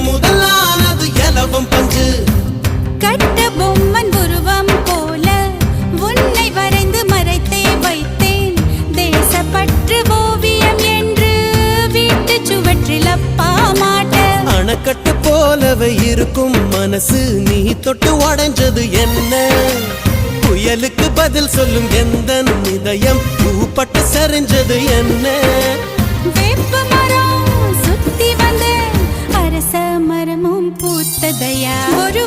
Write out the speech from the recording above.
முதலானது எலவம் பஞ்சு. கட்ட பொம்மன் உருவம் போல உன்னை வரைந்து மறைத்தே வைத்தேன். தேசப்பற்று ஓவியம் என்று வீட்டு சுவற்றில் அப்பா மாட்ட. அணைக்கட்டு போலவே இருக்கும் மனசு, நீ தொட்டு உடைஞ்சது என்ன? புயலுக்கு பதில் சொல்லும் எந்த இதயம் பூப்பட்டு சரிஞ்சது என்ன? வேப்ப மரம் சுத்தி வந்து அரச மரமும் பூத்ததையா? ஒரு